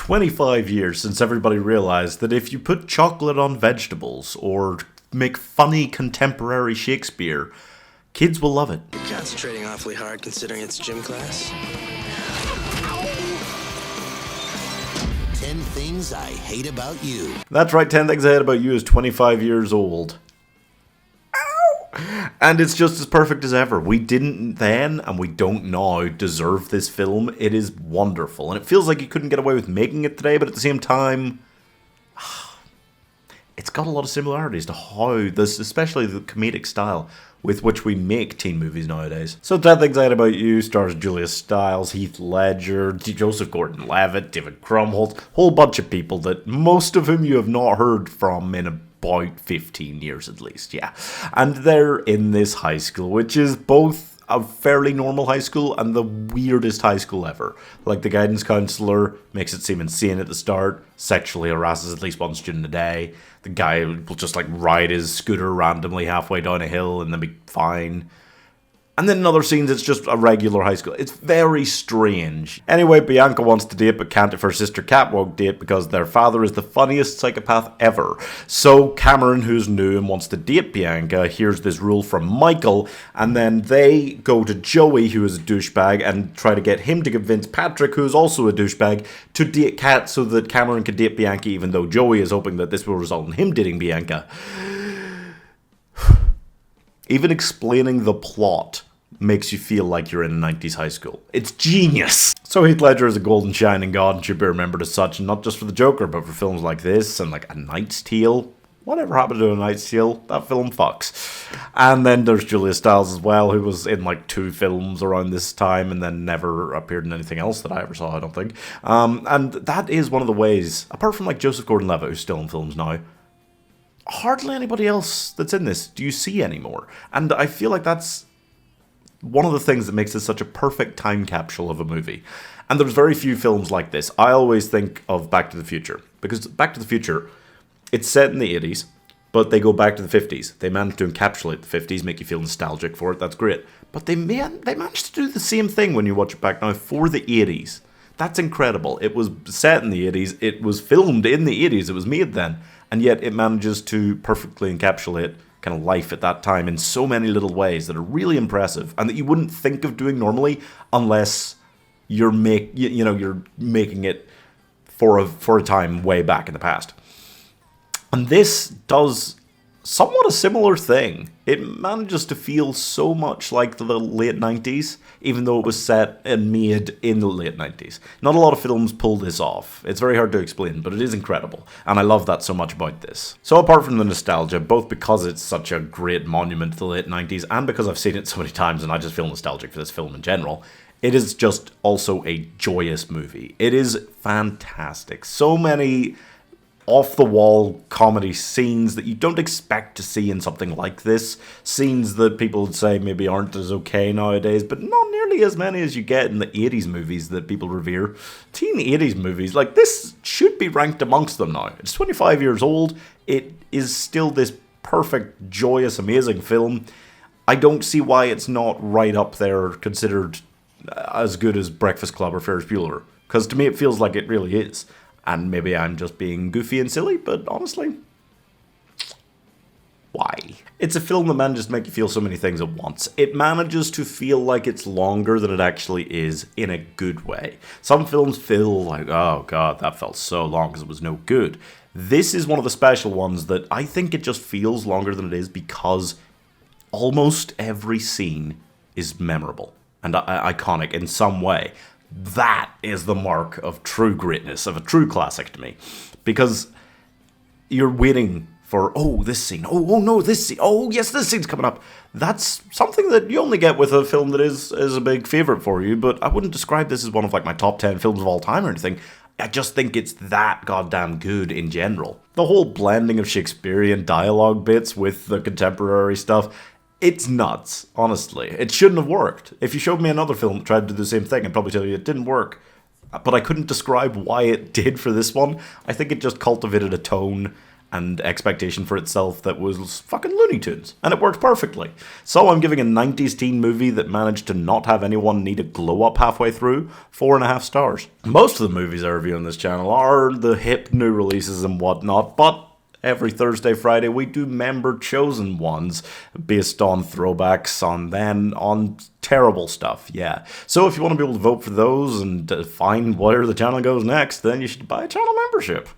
25 years since everybody realized that if you put chocolate on vegetables or make funny contemporary Shakespeare, kids will love it. You're concentrating awfully hard considering it's gym class. 10 Things I Hate About You. That's right, 10 Things I Hate About You is 25 years old. And it's just as perfect as ever. We didn't then, and we don't now, deserve this film. It is wonderful. And it feels like you couldn't get away with making it today, but at the same time, it's got a lot of similarities to how this, especially the comedic style with which we make teen movies nowadays. So 10 Things I Hate About You stars Julia Stiles, Heath Ledger, Joseph Gordon-Levitt, David Krumholtz, whole bunch of people that most of whom you have not heard from in about 15 years at least, yeah. And they're in this high school, which is both a fairly normal high school and the weirdest high school ever. Like, the guidance counselor makes it seem insane at the start, sexually harasses at least one student a day. The guy will just like ride his scooter randomly halfway down a hill and then be fine. And then in other scenes, it's just a regular high school. It's very strange. Anyway, Bianca wants to date, but can't if her sister Kat won't date because their father is the funniest psychopath ever. So Cameron, who's new and wants to date Bianca, hears this rule from Michael, and then they go to Joey, who is a douchebag, and try to get him to convince Patrick, who is also a douchebag, to date Kat so that Cameron can date Bianca, even though Joey is hoping that this will result in him dating Bianca. Even explaining the plot makes you feel like you're in a 90s high school. It's genius! So Heath Ledger is a golden shining god and should be remembered as such, and not just for the Joker, but for films like this and like A Knight's Tale. Whatever happened to A Knight's Tale? That film fucks. And then there's Julia Stiles as well, who was in like 2 films around this time and then never appeared in anything else that I ever saw, I don't think. And that is one of the ways, apart from like Joseph Gordon-Levitt, who's still in films now, hardly anybody else that's in this do you see anymore. And I feel like that's one of the things that makes this such a perfect time capsule of a movie. And there's very few films like this. I always think of Back to the Future, because Back to the Future, it's set in the 80s, but they go back to the 50s. They managed to encapsulate the 50s, make you feel nostalgic for it, that's great. But they managed to do the same thing when you watch it back now for the 80s. That's incredible. It was set in the 80s, it was filmed in the 80s, it was made then, and yet it manages to perfectly encapsulate kind of life at that time in so many little ways that are really impressive and that you wouldn't think of doing normally unless you're making it for a time way back in the past. And this does somewhat a similar thing. It manages to feel so much like the late 90s, even though it was set and made in the late 90s. Not a lot of films pull this off. It's very hard to explain, but it is incredible. And I love that so much about this. So apart from the nostalgia, both because it's such a great monument to the late 90s and because I've seen it so many times and I just feel nostalgic for this film in general, it is just also a joyous movie. It is fantastic. So many off-the-wall comedy scenes that you don't expect to see in something like this. Scenes that people would say maybe aren't as okay nowadays, but not nearly as many as you get in the 80s movies that people revere. Teen 80s movies, like this should be ranked amongst them now. It's 25 years old. It is still this perfect, joyous, amazing film. I don't see why it's not right up there considered as good as Breakfast Club or Ferris Bueller, because to me it feels like it really is. And maybe I'm just being goofy and silly, but honestly, why? It's a film that manages to make you feel so many things at once. It manages to feel like it's longer than it actually is in a good way. Some films feel like, oh god, that felt so long because it was no good. This is one of the special ones that I think it just feels longer than it is because almost every scene is memorable and iconic in some way. That is the mark of true greatness, of a true classic to me. Because you're waiting for, oh, this scene, oh no, this scene, oh yes, this scene's coming up. That's something that you only get with a film that is a big favourite for you, but I wouldn't describe this as one of like my top 10 films of all time or anything. I just think it's that goddamn good in general. The whole blending of Shakespearean dialogue bits with the contemporary stuff, it's nuts, honestly. It shouldn't have worked. If you showed me another film that tried to do the same thing, I'd probably tell you it didn't work. But I couldn't describe why it did for this one. I think it just cultivated a tone and expectation for itself that was fucking Looney Tunes. And it worked perfectly. So I'm giving a 90s teen movie that managed to not have anyone need a glow up halfway through 4.5 stars. Most of the movies I review on this channel are the hip new releases and whatnot, but every Thursday, Friday, we do member chosen ones based on throwbacks on terrible stuff, yeah. So if you want to be able to vote for those and find where the channel goes next, then you should buy a channel membership.